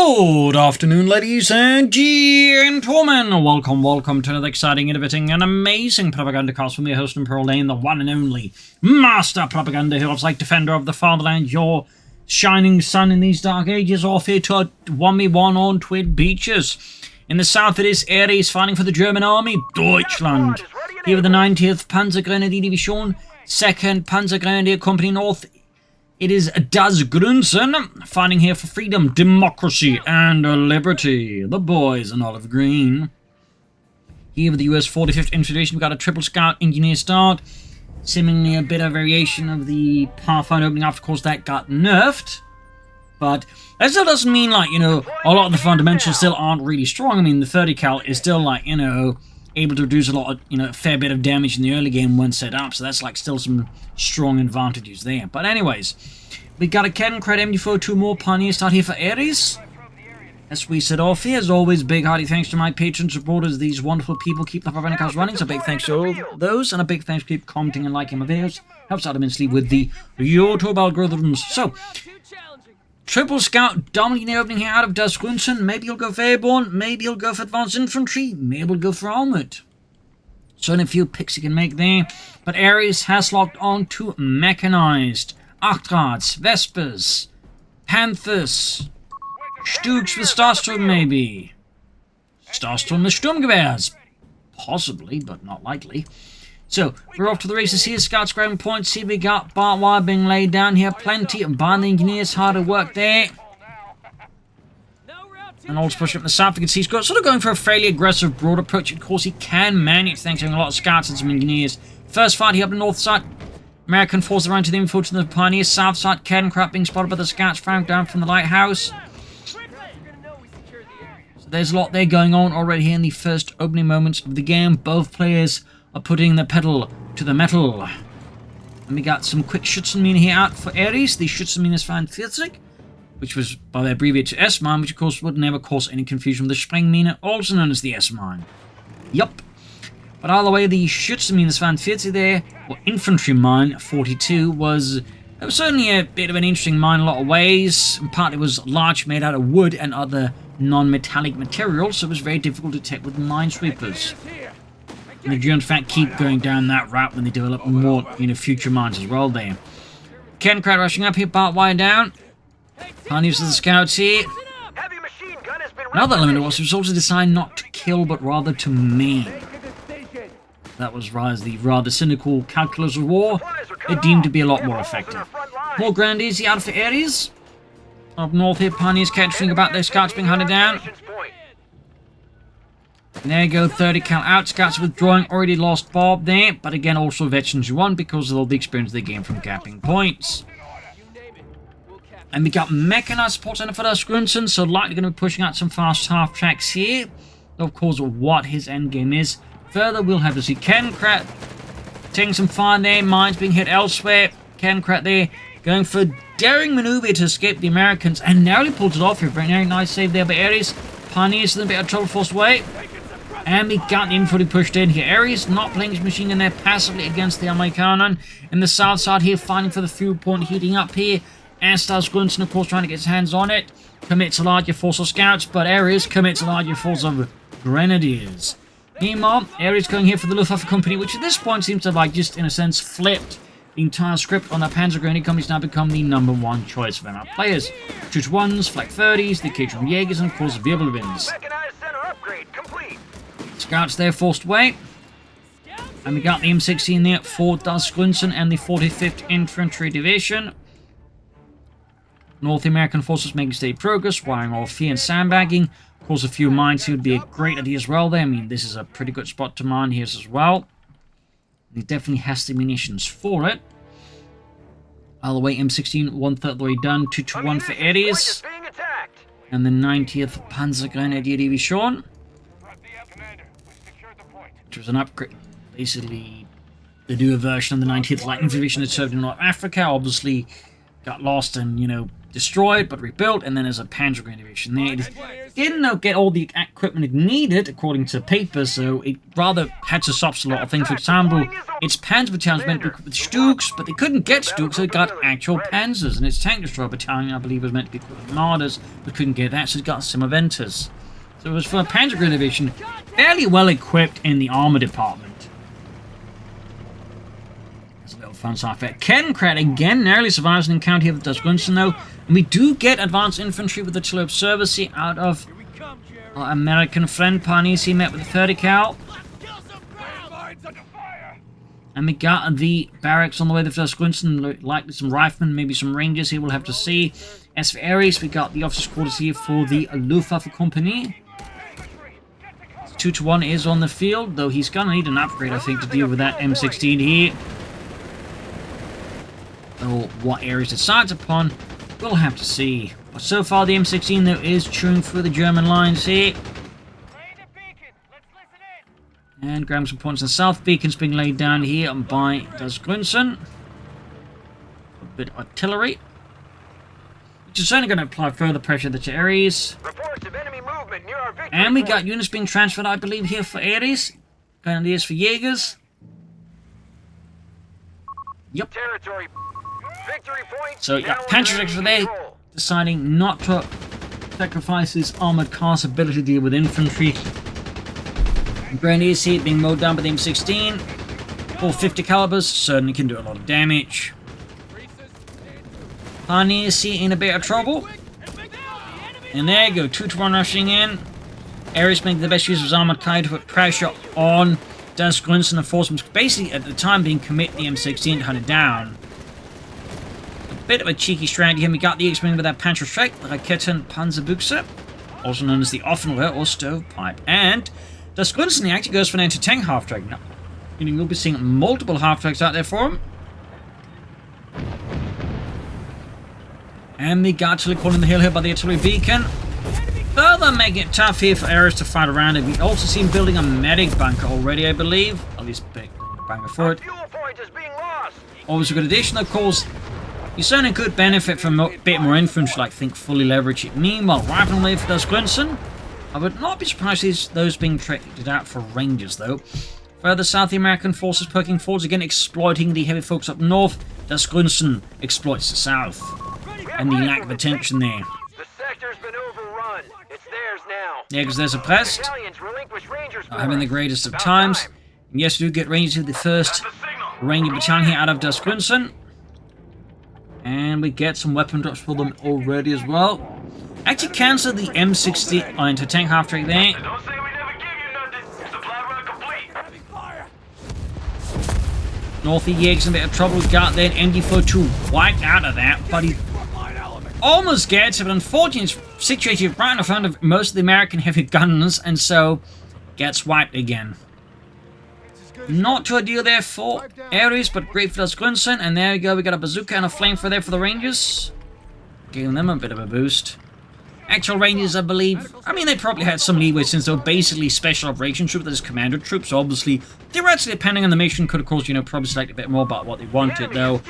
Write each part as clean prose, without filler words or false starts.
Good afternoon, ladies and gentlemen. Welcome to another exciting, innovating, and amazing Propagandacast from your host and Pearl Lane, the one and only Master Propaganda, who loves like defender of the fatherland, your shining sun in these dark ages, off here to 1v1 on Twin Beaches. In the south, it is Ares fighting for the German army, Deutschland. Here with the 90th Panzergrenadier Division, 2nd Panzergrenadier Company North. It is Das Grunzen, fighting here for freedom, democracy, and liberty. The boys in olive green. Here with the US 45th Infantry Division, we've got a triple scout engineer start. Seemingly a bit of variation of the Pathfinder opening after, of course, that got nerfed. But that still doesn't mean, like, you know, a lot of the fundamentals still aren't really strong. I mean, the 30 cal is still, like, you know, able to reduce a lot of, you know, a fair bit of damage in the early game when set up, so that's like still some strong advantages there. But anyways, we got a Ken Cred MD42 more Pioneer start here for Ares. As we set off here, as always, big hearty thanks to my patrons, supporters, these wonderful people keep the Propagandacast running, so big thanks to all those, and a big thanks to keep commenting and liking my videos. Helps out immensely with the YouTube algorithms. So, triple scout dominating the opening here out of Das Grunzen. Maybe he'll go for airborne, maybe he'll go for advanced infantry, maybe he'll go for armored. So in a few picks he can make there. But Ares has locked on to mechanized. Achtrats, Vespers, Panthers, Stugs with Starsturm maybe. Starsturm with Sturmgewehrs. Possibly, but not likely. So, we're off to the races here. Scouts grabbing points. See, we got barbed wire being laid down here. Plenty of by the engineers. Hard at work there. And also pushing up the south. You can see he's sort of going for a fairly aggressive, broad approach. Of course, he can manage thanks to having a lot of scouts and some engineers. First fight here up the north side. American forces around to the infantry to the pioneers. South side, cannon crap being spotted by the scouts flanked down from the lighthouse. So there's a lot there going on already here in the first opening moments of the game. Both players are putting the pedal to the metal. And we got some quick Schützenmine here out for Ares. The Schützenmine 42, which was by the abbreviated to S-Mine, which of course would never cause any confusion with the Sprengmine, also known as the S-Mine. Yup. But either way, the Schützenmine 42 there, or Infantry Mine 42, was certainly a bit of an interesting mine in a lot of ways. In part, it was large, made out of wood and other non-metallic materials, so it was very difficult to detect with minesweepers. And the Germans, in fact, keep going down that route when they develop more, you know, future mines as well there. Ken crowd rushing up here, barbed wire down. Pioneers of the scouts here. Another element was also decided not to kill, but rather to maim. That was the rather cynical calculus of war. It deemed to be a lot more effective. More grenadiers out for Ares. Up north here, Pioneers capturing about their scouts being hunted down. And there you go, 30 cal out. Scouts withdrawing, already lost Bob there. But again, also veterans who won because of all the experience they gained from gapping points. And we got mechanized support center for Das Grunzen, so likely going to be pushing out some fast half tracks here. Of course, what his endgame is. Further, we'll have to see Kenkrat taking some fire there. Mines being hit elsewhere. Kenkrat there going for daring maneuver to escape the Americans. And narrowly pulled it off here. Very nice save there by Ares. Pioneers in a bit of trouble forced away. And we got the infantry pushed in here. Ares not playing his machine gun there passively against the Amerikaner. In the south side here, fighting for the fuel point, heating up here. As Das Grunzen, of course, trying to get his hands on it. Commits a larger force of scouts, but Ares commits a larger force of grenadiers. Meanwhile, Ares going here for the Luftwaffe Company, which at this point seems to have, like, just in a sense, flipped the entire script on that Panzer Grenadier Company's now become the #1 choice for our players. Choose 1s, Flak 30s, the occasional Jaegers, and of course, Wirbelwinds. Scouts there forced away. And we got the M16 there for Das Grunzen and the 45th Infantry Division. North American forces making steady progress, wiring all fear and sandbagging. Of course, a few mines here would be a great idea as well there. I mean, this is a pretty good spot to mine here as well. He definitely has the munitions for it. All the way, M16, 1/3 of the way done, 2-1 for Ares. And the 90th Panzergrenadier Division. Which was an upgrade, basically the newer version of the 90th Light Infantry Division that served in North Africa. Obviously, got lost and, you know, destroyed but rebuilt, and then there's a Panzer Grenadier division there. It didn't get all the equipment it needed, according to papers, so it rather had to stop a lot of things. For example, its Panzer battalion was meant to be equipped with Stuks, but they couldn't get Stuks, so it got actual Panzers, and its Tank Destroyer battalion, I believe, was meant to be equipped with Marders, but couldn't get that, so it got Simoventas. So it was for a Panzer Grenadier division, fairly well equipped in the armor department. That's a little fun side effect. Ketenkrat again narrowly survives an encounter here with Grunzen, though. And we do get advanced infantry with artillery observancy out of our American friend Parnisi, met with the 30 cal. And we got the barracks on the way to Grunzen, likely some riflemen, maybe some rangers here, we'll have to see. As for Ares, we got the officers' quarters here for the Luftwaffe Company. 2-1 is on the field, though he's gonna need an upgrade, I think, to deal with that M16 here. Or what Ares decides upon. We'll have to see. But so far, the M16, though, is chewing through the German lines here. And grabbing some points in the south. Beacon's being laid down here by Grunzen. A bit of artillery. Which is certainly going to apply further pressure to Ares. And we got units being transferred, I believe, here for Ares. Grenadiers for Jaegers. Yep. So, yeah, Panzer for there, deciding not to sacrifice his armored cars' ability to deal with infantry. Grenadiers here being mowed down by the M16. 450 calibers certainly can do a lot of damage. Pioneers here in a bit of trouble. And there you go, 2-1 rushing in. Ares making the best use of his armored car to put pressure on Grunzen and force him to basically, at the time, being commit the M16 to hunt it down. Bit of a cheeky strand here. We got the X-Wing with that Panzer Strike, the Raketen Panzerbuchse, also known as the Offenwehr or Stovepipe. And Grunzen actually goes for an anti-tank half-track now. Meaning we'll be seeing multiple half-tracks out there for him. And we got artillery calling the hill here by the artillery beacon. Further making it tough here for Ares to fight around it. We also see him building a medic bunker already, I believe. At least a bunker for it. Always a good addition, of course. You certainly could benefit from a bit more infantry, like think fully leverage it. Meanwhile, riflemen for Grunzen. I would not be surprised to see those being traded out for rangers, though. Further south, the American forces poking forwards again, exploiting the heavy focus up north. Grunzen exploits the south, and the lack of attention there. The sector's been overrun. It's theirs now. Yeah, because they're suppressed. Not having the greatest of times. And yes, we do get rangers to the first Ranger battalion here out of Grunzen. And we get some weapon drops for them already as well. Actually cancel the M60 anti-tank half-track there. Don't say we never give you nothing. Supply run complete. Northie Jaegers in a bit of trouble. Got then MD42 wiped out of that, but he almost gets it, but unfortunately it's situated right in front of most of the American heavy guns, and so gets wiped again. Not too ideal there for Ares, but great for Grunzen. And there we go, we got a bazooka and a flamethrower there for the Rangers. Giving them a bit of a boost. Actual Rangers, I believe, I mean, they probably had some leeway since they were basically special operations troops, that is commander troops. Obviously, theoretically, depending on the mission, could of course, probably select a bit more about what they wanted, though.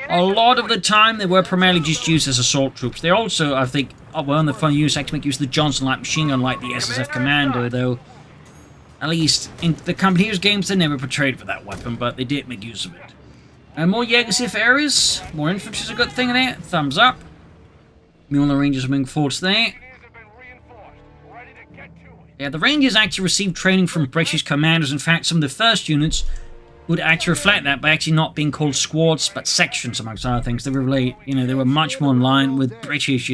A lot of the time, they were primarily just used as assault troops. They also, I think, well, in the fun use, actually make use of the Johnson light machine gun like the SSF Commando, though. At least, in the Company's games, they never portrayed for that weapon, but they did make use of it. And more Jaegers here for Ares. More infantry is a good thing there. Thumbs up. Meanwhile, the Rangers are moving forwards there. Yeah, the Rangers actually received training from British commanders. In fact, some of the first units would actually reflect that by actually not being called squads, but sections, amongst other things. They were really, they were much more in line with British,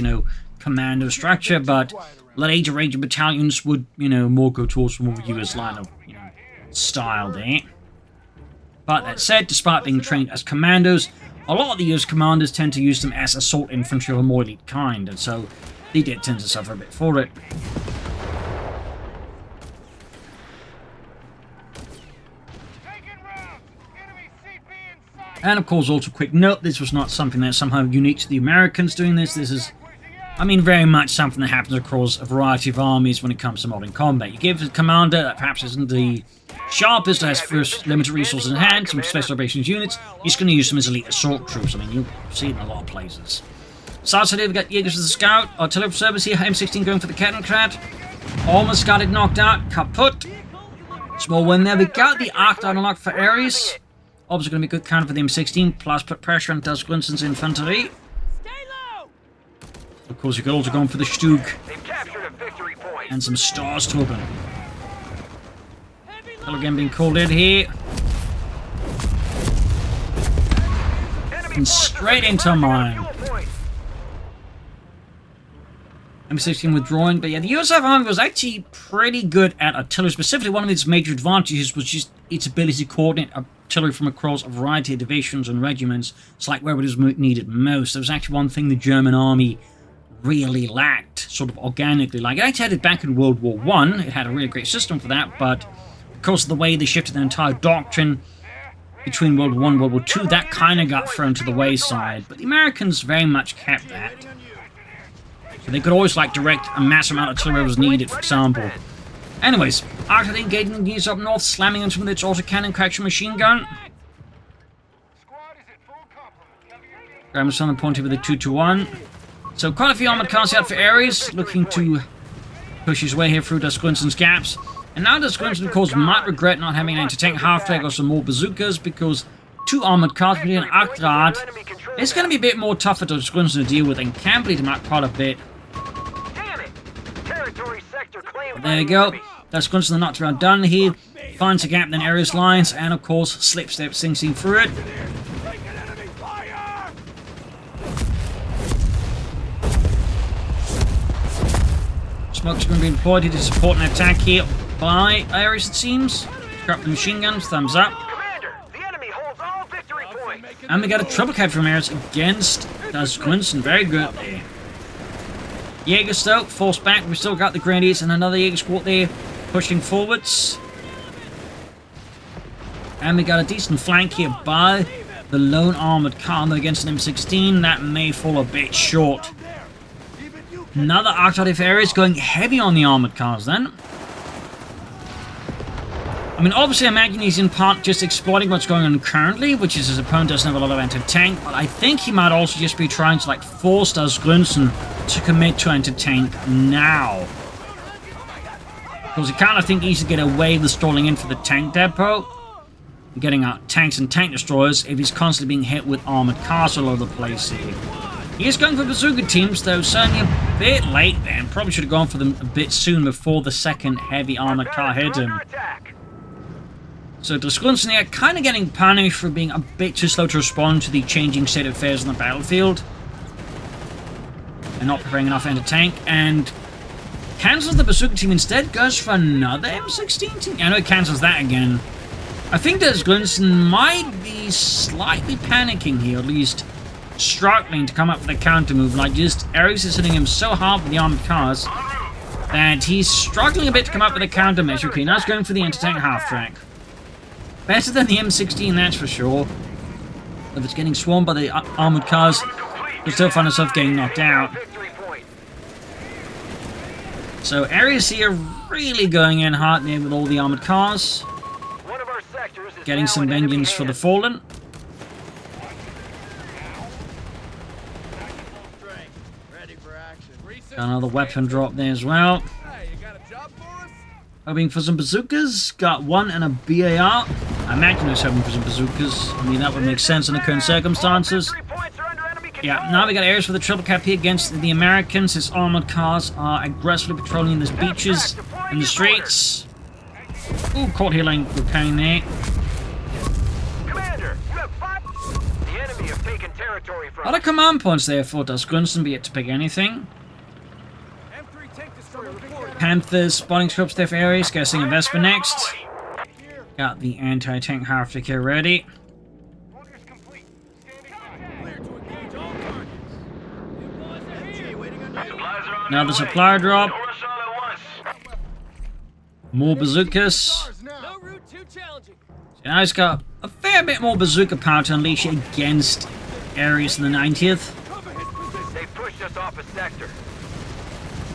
commando structure, but later Ranger battalions would, more go towards more US line of, style there. But that said, despite being trained as commandos, a lot of the US commanders tend to use them as assault infantry of a more elite kind, and so they did tend to suffer a bit for it. And of course, also quick note, this was not something that's somehow unique to the Americans doing this. This is, very much something that happens across a variety of armies when it comes to modern combat. You give a commander that perhaps isn't the sharpest, has first limited resources in hand, some special operations units, you're just going to use them as elite assault troops. You'll see it in a lot of places. South side here, we got Jaegers with the Scout. Artillery service here, M16 going for the Kettenkrad. Almost got it knocked out. Kaput. Small win there. We got the Arc unlocked for Ares. Obviously going to be a good counter for the M16. Plus put pressure on Grunzen's infantry. Of course, you could also go for the Stug. And some stars to open. Still again being called in here. And straight into mine. M16 withdrawing, but yeah, the USF army was actually pretty good at artillery. Specifically, one of its major advantages was just its ability to coordinate artillery from across a variety of divisions and regiments. It's like where it was needed most. There was actually one thing the German army really lacked, sort of organically. Like, it actually had it back in World War I. It had a really great system for that, but because of the way they shifted their entire doctrine between World War I and World War II, that kind of got thrown to the wayside. But the Americans very much kept that. So they could always, like, direct a massive amount of artillery was needed, for example. Anyways, artillery engaging the units up north, slamming into with its autocannon, cracks machine gun. Graham's on the point here with a 2-1. So quite a few armored cars out for Ares, looking to push his way here through Grunzen's gaps. And now Grunzen, of course, might regret not having an anti-tank half-track or some more bazookas, because 2 armored cars with an Arkrad, it's going to be a bit more tougher to Grunzen to deal with, and can bleed him out quite a bit. There you go. That's Grunzen knocked around done here. Finds a gap, then Ares lines, and of course, slip-step sinks in through it. Smoke's going to be deployed here to support an attack here by Ares, it seems. Grab the machine guns, thumbs up. And we got a triple cap from Ares against Grunzen. Very good there. Jaegers though, forced back. We've still got the Grenadiers and another Jaeger squad there pushing forwards. And we got a decent flank here by the lone armored car against an M16. That may fall a bit short. Another Arctic Ares going heavy on the armored cars then. I mean, obviously, I imagine he's in part just exploiting what's going on currently, which is his opponent doesn't have a lot of anti-tank, but I think he might also just be trying to, like, force Grunzen to commit to anti-tank now. Because he kind of think he should get away with stalling in for the tank depot, getting out tanks and tank destroyers if he's constantly being hit with armored cars all over the place here. He is going for bazooka teams, though certainly a bit late then. Probably should have gone for them a bit soon before the second heavy armored car hit him. So Grunzen here kind of getting punished for being a bit too slow to respond to the changing state of affairs on the battlefield. And not preparing enough anti-tank, and cancels the bazooka team instead, goes for another M16 team. I know it cancels that again. I think that Grunzen might be slightly panicking here, at least struggling to come up with a counter move. Like, just Ares is hitting him so hard with the armored cars that he's struggling a bit to come up with a counter measure. Okay, now he's going for the anti-tank half-track. Better than the M16, that's for sure. If it's getting swarmed by the armored cars, you'll still find yourself getting knocked out. So Ares here really going in hard there with all the armored cars. Getting some vengeance for the fallen. Got another weapon drop there as well. Hoping for some bazookas. Got one and a BAR. I imagine he was hoping for some bazookas. I mean, that would make sense in the current circumstances. Yeah, now we got Ares for the triple cap here against the Americans. His armored cars are aggressively patrolling the beaches and the streets. Ooh, caught here lane repairing there. A lot of command points there for Grunzen, be it to pick anything. Panthers spotting scopes there for Ares, guessing a Vespa next. Got the anti-tank half-track here ready. Now the supply drop. More bazookas. So now he's got a fair bit more bazooka power to unleash against Ares in the 90th. They pushed us off a sector.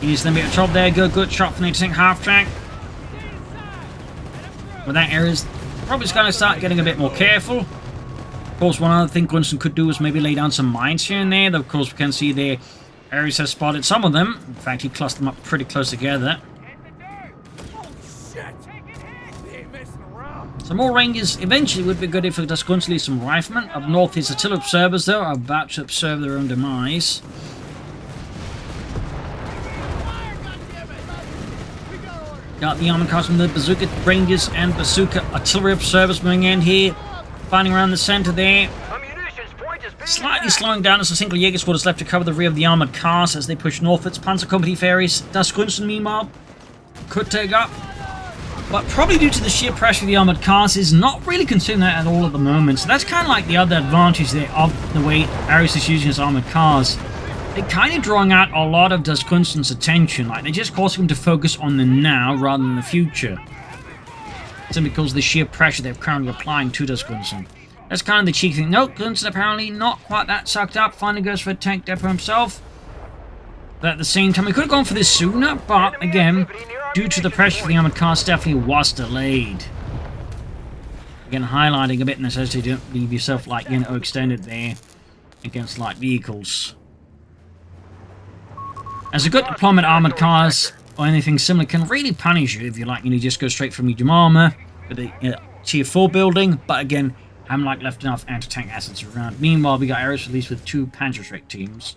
He's going to be a trouble there. Good shot from the anti-tank half-track. With that, Ares probably going to start getting a bit more careful. Of course, one other thing Grunzen could do is maybe lay down some mines here and there. Though, of course, we can see there Ares has spotted some of them. In fact, he clustered them up pretty close together. Some more Rangers eventually would be good if it does Grunzen leave some riflemen. Up north, his artillery observers, though, are about to observe their own demise. Got the armored cars from the Bazooka Rangers and Bazooka Artillery Observers moving in here. Finding around the center there. Slightly slowing down as a single Jaeger squad is left to cover the rear of the armored cars as they push northwards. Panzer Company ferries. Das Grunzen, meanwhile, could take up. But probably due to the sheer pressure of the armored cars, is not really considering that at all at the moment. So that's kind of like the other advantage there of the way Ares is using his armored cars. They're kind of drawing out a lot of Das Grunzen's attention. Like, they're just causing him to focus on the now rather than the future. Simply because of the sheer pressure they're currently applying to Das Grunzen. That's kind of the cheeky thing. No, Grunzen apparently not quite that sucked up. Finally goes for a tank depot himself. But at the same time, he could have gone for this sooner. But, again, due to the pressure of the armored cars, definitely was delayed. Again, highlighting a bit the necessity to leave yourself, like, you know, extended there against light vehicles. As a good deployment, armored cars or anything similar can really punish you if you like, you know, just go straight for medium armor with a tier 4 building. But again, haven't like left enough anti-tank assets around. Meanwhile, we got Ares released with 2 Panzerschreck teams.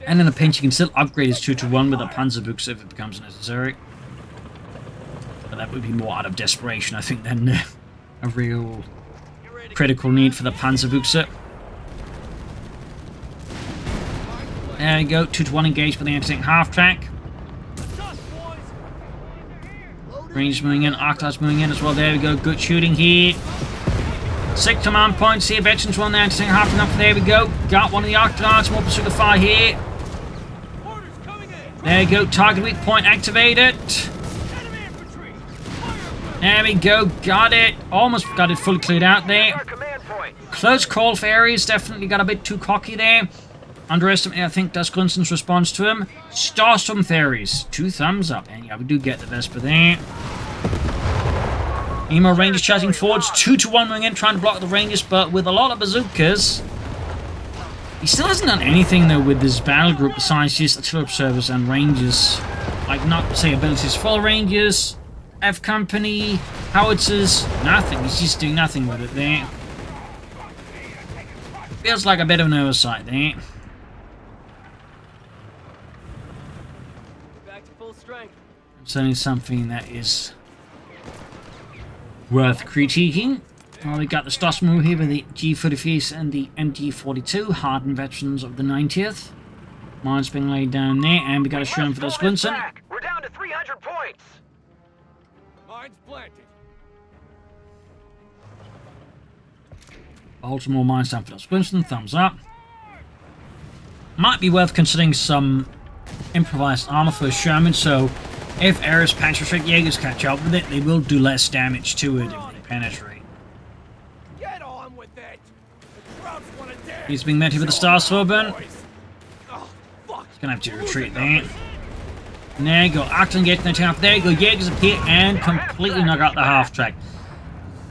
And in a pinch, you can still upgrade his 2-to-1 with a Panzerbuchse if it becomes necessary. But that would be more out of desperation, I think, than a real critical need for the Panzerbuchse. There we go, 2-to-1 engaged with the anti-tank half-track. Rangers moving in, Arclights moving in as well. There we go, good shooting here. 6 command points here, veterans one, the anti-tank half-track up. There we go, got one of the Arclights, more pursuit of fire here. There we go, target weak point activated. There we go, got it. Almost got it fully cleared out there. Close call for Ares, definitely got a bit too cocky there. Underestimating, I think, Das Grunzen's response to him. Starstorm Ferries. 2 thumbs up. And yeah, we do get the Vesper there. Emo Rangers charging forwards. 2-to-1 moving in, trying to block the Rangers, but with a lot of bazookas. He still hasn't done anything, though, with this battle group besides just artillery observers and Rangers. Like, not, say, abilities for Rangers, F Company, howitzers, nothing. He's just doing nothing with it there. Feels like a bit of an oversight there. Certainly something that is worth critiquing. Well, we got the Stossmo here with the G-35 and the MG-42, hardened veterans of the 90th. Mines being laid down there, and we got a showing for Das Grunzen. We're down to 300 points. Mines planted. Baltimore mines down for Das Grunzen, thumbs up. Might be worth considering some improvised armor for Sherman, so if Ares Panzerschreck Jaegers catch up with it, they will do less damage to it if they penetrate. Get on with it. The Krauts wanna dance. He's being met here with the Starstorben. Oh, fuck. He's gonna have to retreat there. And there you go, Acton getting the top. There you go, Jaegers appear and completely knock out the half-track.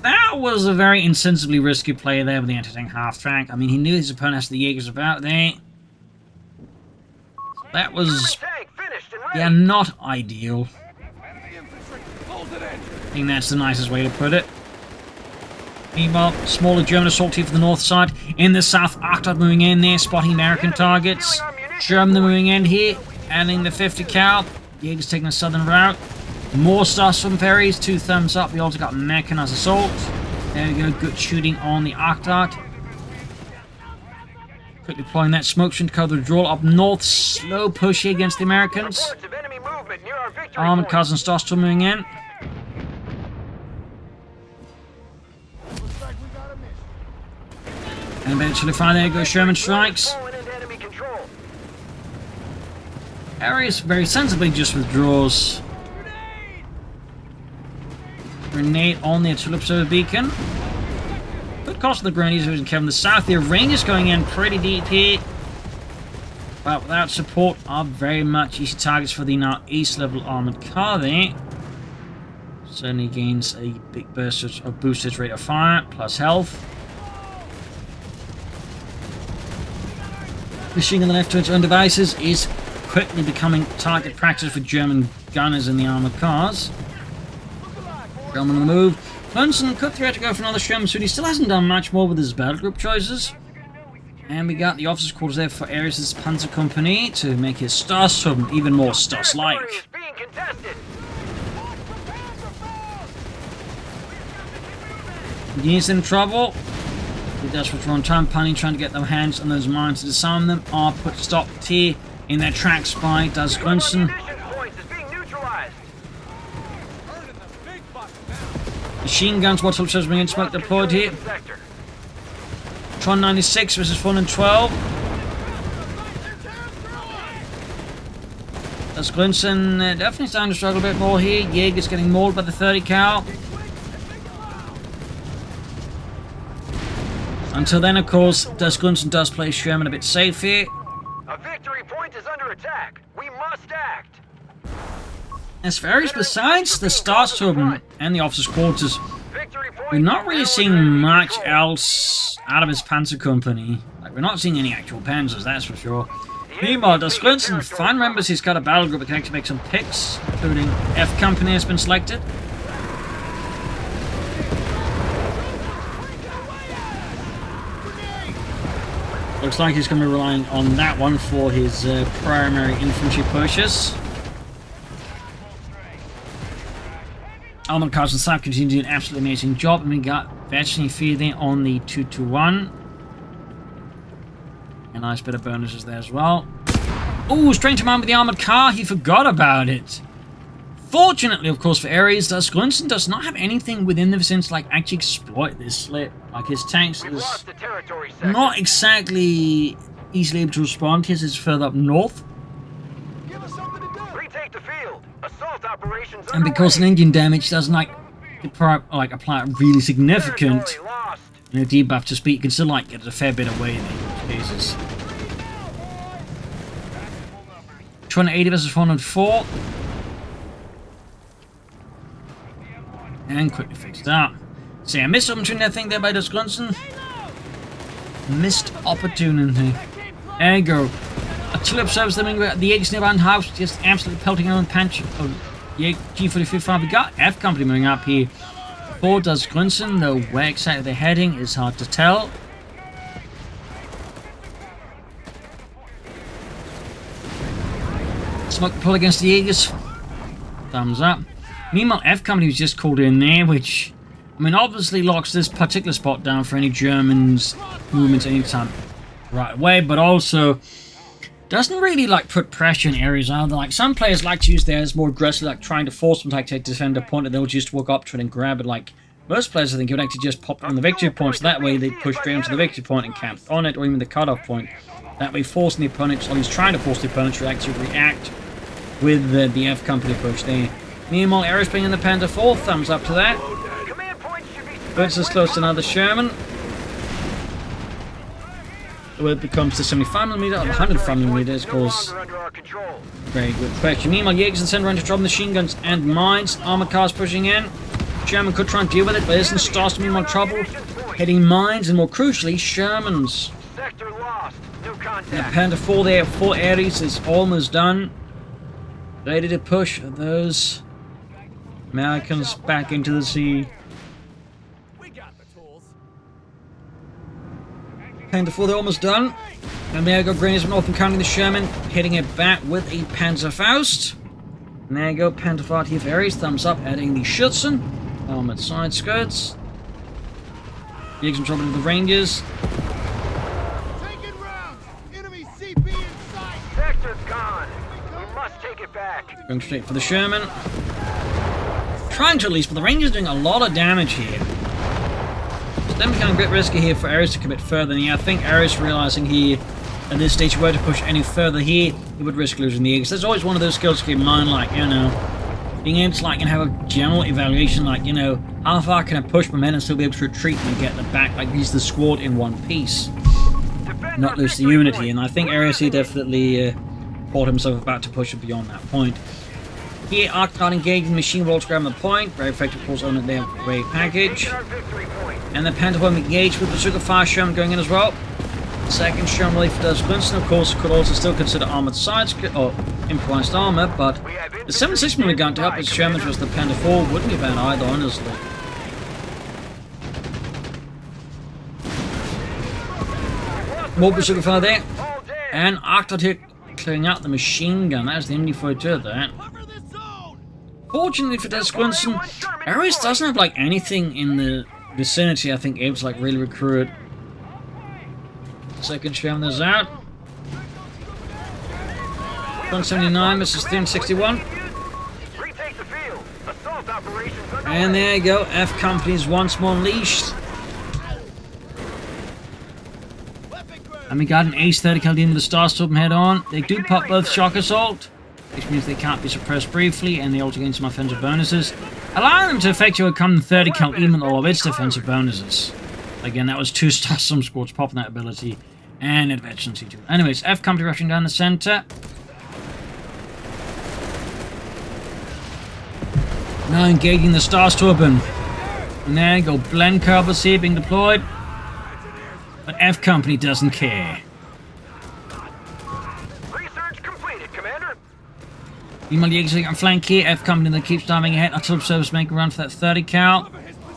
That was a very insensibly risky play there with the anti-tank half-track. I mean, he knew his opponent has the Jaegers about there. That was, yeah, not ideal. I think that's the nicest way to put it. Meanwhile, smaller German assault team for the north side. In the south, Arclight moving in there, spotting American targets. German moving in here, adding the 50 cal. Jaegers taking the southern route. More stars from ferries, 2 thumbs up. We also got mechanized assault. There we go, good shooting on the Arclight. Quickly deploying that smoke screen to cover the withdrawal up north. Slow push here against the Americans. Armored cars and Starstorm moving in. And eventually, there go Sherman strikes. Ares very sensibly just withdraws. Grenade on the artillery observer beacon. Good cost of the grenadiers who's in the south. The Rangers going in pretty deep here. But without support are very much easy targets for the now east level armored car there. Certainly gains a big burst of boosted rate of fire plus health. Machine gun on the left to its own devices is quickly becoming target practice for German gunners in the armored cars. German on the move. Grunzen could threat to go for another Sherman suit. He still hasn't done much more with his battle group choices. And we got the officers' quarters there for Ares' Panzer Company to make his Stas-Hub even more Stas-like. Being contested. He's in trouble. The desperate on time planning, trying to get their hands on those mines to disarm them, are put stopped here in their tracks by Das Grunzen. Machine guns, what helps us bring in smoke deployed here. Tron 96 versus 412. Das Grunzen definitely starting to struggle a bit more here. Jaeger's getting mauled by the 30 cal. Until then, of course, Das Grunzen does play Sherman a bit safe here. A victory point is under attack. We must act. As for areas besides the Stas-Hub and the officers' quarters, we're not really seeing much else out of his Panzer Company. Like, we're not seeing any actual panzers, that's for sure. Meanwhile, Das Grunzen finally remembers he's got a battle group that can actually make some picks, including F Company has been selected. Looks like he's going to be relying on that one for his primary infantry pushes. Armored cars and South continue to do an absolutely amazing job, and we got Vetchny feeding on the 221. A nice bit of bonuses there as well. Oh, straight to man with the armored car. He forgot about it. Fortunately, of course, for Ares, Das Grunzen does not have anything within the vicinity to actually exploit this slip. Like, his tanks is not exactly easily able to respond. His is further up north. Retake the field. Assault operations And because an engine damage doesn't apply really significant debuff to speed, you can still get a fair bit away in these cases. 280 versus 404. And quickly fixed up. See, I missed opportunity, I think, there by Das Grunzen. Missed opportunity. There you go. Artillery observes them in the Jaegers nearby house, just absolutely pelting on the punch of G45. We got F Company moving up here for Das Grunzen, though where exactly they're heading is hard to tell. Smoke pull against the Jaegers. Thumbs up. Meanwhile, F Company was just called in there, which, I mean, obviously locks this particular spot down for any Germans' movements anytime right away, but also doesn't really put pressure in areas either. Like, some players like to use theirs more aggressively, trying to force them to defend a point that they'll just walk up to it and grab it. Like, most players, I think, would actually just pop on the victory point, so that way they push straight onto the victory point and camp on it, or even the cutoff point. That way, forcing the opponents, or at least trying to force the opponents to actually react with the F Company push there. Meanwhile, Ares being in the Panther 4, thumbs up to that. Wits is close to another Sherman. Where it becomes the 75mm or the 105mm, of course. Very good question. Meanwhile, Jaegers and center to drop machine guns and mines. Armored cars pushing in. Sherman could try and deal with it, but isn't Stas meanwhile trouble. Hitting mines and, more crucially, Shermans. Sector lost. No contact. The Panther 4 there for Ares is almost done. Ready to push those Americans back into the sea. We got the tools. Panther 4, they're almost done. And there you go, Grenadiers North encountering the Sherman, hitting it back with a Panzerfaust. And there you go, Panther 4 here for Ares, thumbs up, adding the Schützen. Armored side skirts. Jaegers in trouble with the Rangers. Taking rounds. Enemy CP in sight. Sector's gone. We must take it back. Going straight for the Sherman. Trying to at least, but the Rangers doing a lot of damage here. It's then becoming a bit risky here for Ares to commit further. And yeah, I think Ares realizing he, at this stage, if he were to push any further here, he would risk losing the Jaegers. There's always one of those skills to keep in mind, being able to have a general evaluation, how far can I push my men and still be able to retreat and get them back, he's the squad in one piece. Not lose the unity, and I think Ares here definitely thought himself about to push it beyond that point. Here, Arctard engaging machine rolls grab the point. Very effective, of course, on their ray package. And the Panther engaged with the Bazooka Fire Sherman going in as well. Second Sherman relief for Grunzen, of course, could also still consider armored sides or improvised armor, but the 7.6mm gun to help his Shermans was the Panther 4 wouldn't be bad either, honestly. More pursuit fire there, and Octot here clearing out the machine gun. That's the MD42 there. Fortunately for Grunzen, Ares doesn't have like anything in the vicinity I think able to like really recruit. Second Sherman is out. 179 versus 361. And there you go, F Company's once more unleashed. And we got an Ace 30 cal in with the Starstorm head on. They do pop both Shock Assault, which means they can't be suppressed briefly, and they also gain some offensive bonuses, allowing them to effectively overcome the 30 cal even with all of its defensive bonuses. Again, that was 2 Starstorm squads popping that ability, and Advanced C2. Anyways, F Company rushing down the center. Now engaging the Starstorm. And there you go, Blend Carbos here being deployed. But F Company doesn't care. Research completed, Commander. Meanwhile, the exiting on flank here, F Company that keeps diving ahead. Until observers make a run for that 30 cal.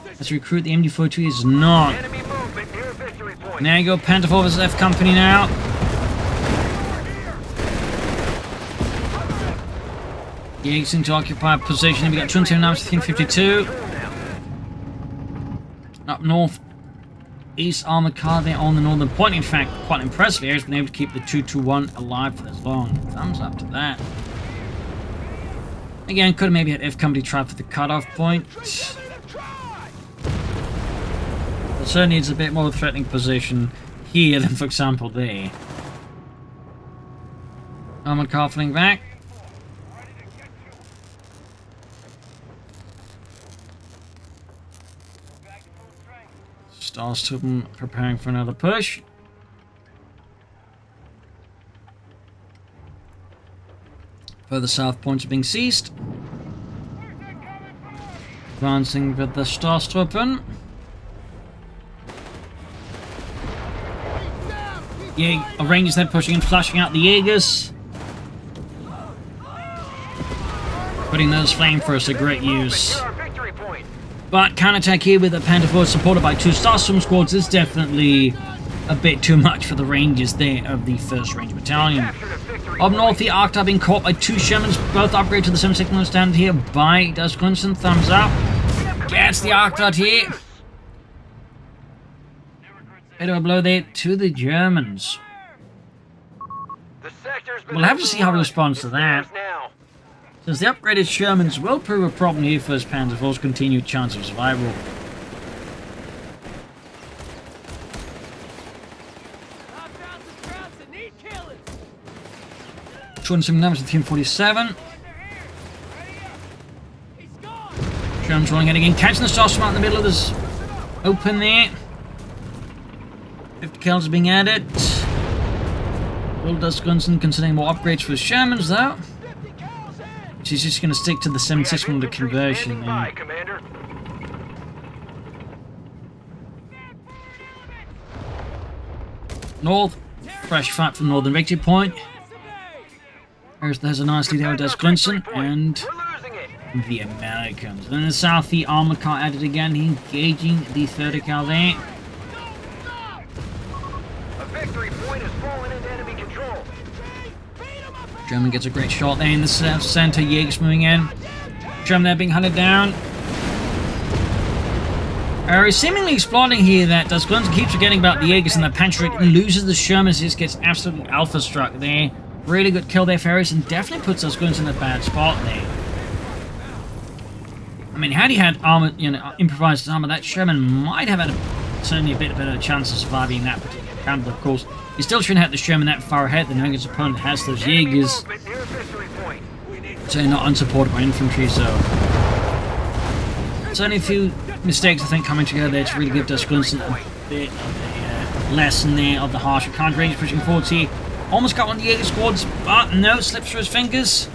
Let's recruit the MD42 is not. Enemy movement near victory point. And there you go, Panther 4 versus F Company now. The exiting to occupy a position. We got 279 to 352. Up north. East Armored Car there on the northern point. In fact, quite impressively, Air's been able to keep the 221 alive for this long. Thumbs up to that. Again, could have maybe had F Company try for the cutoff point. But certainly it's a bit more of a threatening position here than, for example, there. Armored Car fling back. Starstorm preparing for another push. Further south points are being seized. Advancing with the Starstorm. Yeah, Rangers then pushing and flashing out the Jaegers. Putting those flamethrowers to great use. But counterattack here with the Panther 4 supported by 2 Starstorm squads is definitely a bit too much for the Rangers there of the 1st Ranger Battalion. Up north, the Arcta being caught by 2 Shermans, both upgraded to the 7.6mm standard here by Grunzen. Thumbs up. Gets the Arcta here. Bit of a blow there to the Germans. We'll have to see how he responds to that. Since the upgraded Shermans will prove a problem here for his Panzer IV's continued chance of survival. Some numbers with Team 47. Shermans rolling in again, catching the Starstorm out in the middle of this open there. 50 kills are being added. Will Grunzen considering more upgrades for his Shermans though. She's just going to stick to the 7.6mm conversion there. North, fresh fight from Northern Victory Point. There's a nice lead there with Grunzen and the Americans. And in the south, the armored car added again, engaging the 30 cal there. A victory point has fallen into enemy control. German gets a great shot there in the center. Jaegers moving in. German there being hunted down. He's seemingly exploiting here that Grunzen keeps forgetting about the Jaegers and the Panther loses the Shermans. Just gets absolutely alpha struck there. Really good kill there for Ares and definitely puts Grunzen in a bad spot there. I mean, had he had armor, improvised armor, that Sherman might have had certainly a bit better chance of surviving that particular encounter. Of course, he still shouldn't have the Sherman that far ahead, knowing his opponent has those Jaegers. So not unsupported by infantry, so certainly a few mistakes I think coming together there to really give Grunzen a bit of a lesson there of the harsher counter range pushing forwards here. Almost got one of the Jaeger squads, but no, slips through his fingers.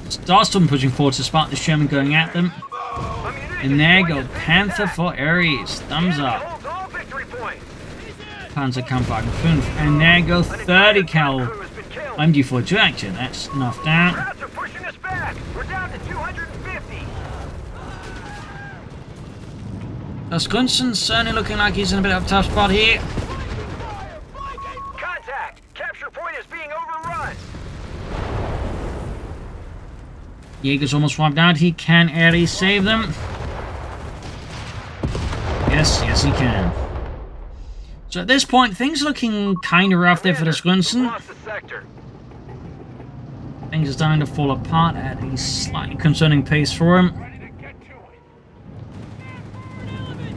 Starstorm pushing forward to spot the Sherman going at them. And there go Panther for Ares. Thumbs up. Holds all victory points. Panzerkampfwagen 5. And there go 30 cal Crew has been killed. MG42 action. That's knocked out. Krauts are pushing us back. We're down to 250. That's Grunzen certainly looking like he's in a bit of a tough spot here. Contact. Capture point is being overrun. Jaeger's almost wiped out. He can Ares save them. Yes, he can. So at this point, things are looking kind of rough there for this Grunzen. Lost the sector. Things are starting to fall apart at a slightly concerning pace for him.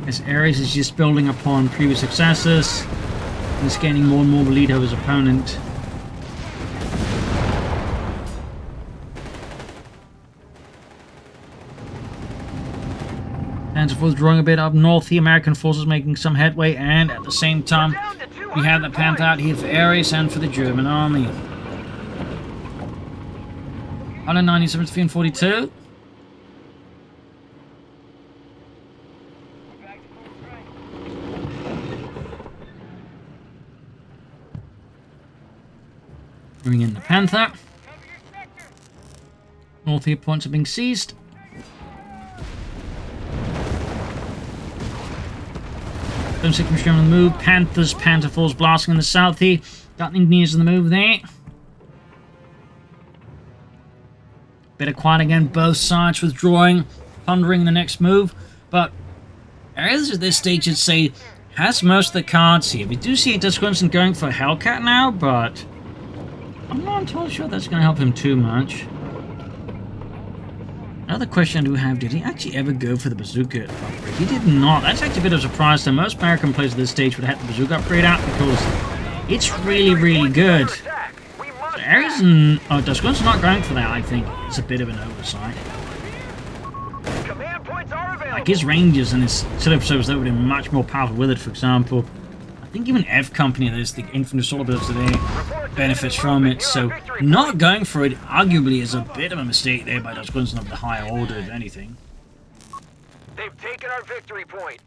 As Ares is just building upon previous successes. He's gaining more and more lead over his opponent. Panzer IV drawing a bit up north. The American forces making some headway, and at the same time, we have the Panther out here for Ares and for the German army. 197 and 42. Bring in the Panther. North here points are being seized. Don't see from on the move. Panther IVs blasting in the south here. Got the engineers on the move there. Bit of quiet again. Both sides withdrawing, pondering the next move. But Ares at this stage, I'd say, has most of the cards here. We do see Grunzen going for Hellcat now, but I'm not entirely sure that's going to help him too much. Another question I do have, did he actually ever go for the bazooka upgrade? He did not. That's actually a bit of a surprise to most American players at this stage would have the bazooka upgrade out because it's really, really good. So Ares and Grunzen's not going for that, I think. It's a bit of an oversight. Command points are available. Like his Rangers and his Silver that would be much more powerful with it, for example. I think even F Company, there's the infantry assault ability today, benefits from it, so not going for it arguably is a bit of a mistake there by Grunzen of the higher order, if anything. They've taken our victory point.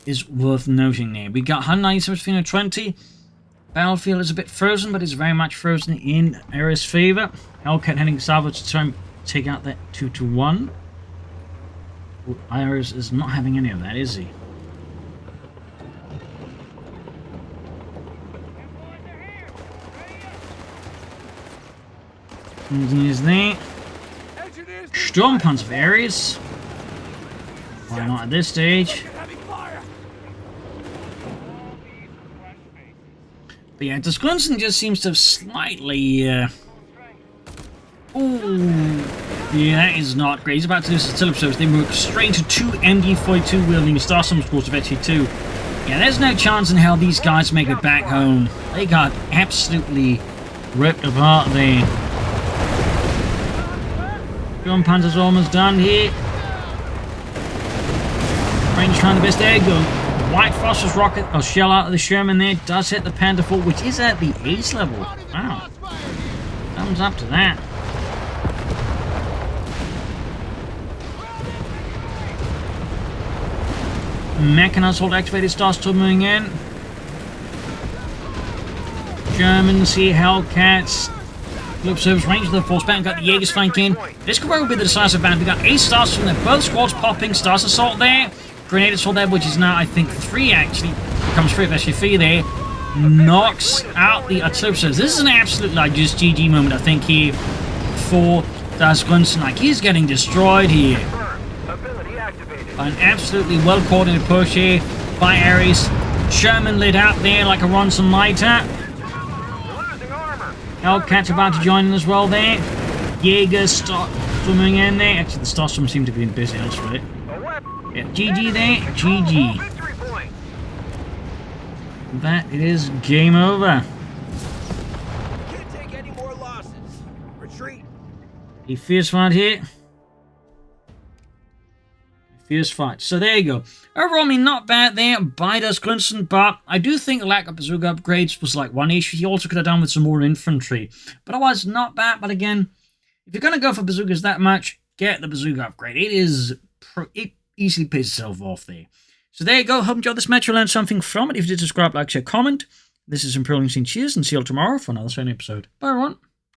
Is worth noting there. We got 197 20. Battlefield is a bit frozen, but it's very much frozen in Ares' favor. Hellcat heading southward to try and take out that 2-1. Ares is not having any of that, is he? Engineers there. Sturmpanzer for Ares. Why not at this stage? But yeah, Grunzen just seems to have slightly... Ooh. Yeah, that is not great. He's about to lose his telescopes. They move straight to 2 MD42 wielding Star Storm scores of HE2. Yeah, there's no chance in hell these guys make it back home. They got absolutely ripped apart there. John Panzer's almost done here. Range trying the best. There you go. White Phosphorus rocket or shell out of the Sherman there. Does hit the Panther IV, which is at the ace level. Wow. Thumbs up to that. Mechanized hold activated, starts moving in. Germans here, Hellcats. Globe Service range of the force back. Got the Jaegers flanking. This could probably be the decisive band. We got 8 stars from there. Both squads popping. Stars assault there. Grenade assault there, which is now, I think, 3 actually. Becomes 3 of SFE there. Knocks out the artillery service. This is an absolute, like, just GG moment, I think, here for Grunzen. Like, he's getting destroyed here. An absolutely well-coordinated push here by Ares. Sherman lit out there like a Ronson lighter. Hellcat's about to join in as well there. Jaeger start swimming in there. Actually, the Starstorm seem to be busy elsewhere. Yeah, GG there. GG. That is game over. Can't take any more losses. Retreat. A fierce fight here. Fierce fight. So there you go. Overall, I mean, not bad there by does Grunzen, but I do think the lack of bazooka upgrades was like one issue. He also could have done with some more infantry. But otherwise, not bad. But again, if you're going to go for bazookas that much, get the bazooka upgrade. It easily pays itself off there. So there you go. Hope you enjoyed this match. You learned something from it. If you did, subscribe, like, share, comment. This is Imperial Scene. Cheers, and see you all tomorrow for another exciting episode. Bye, everyone.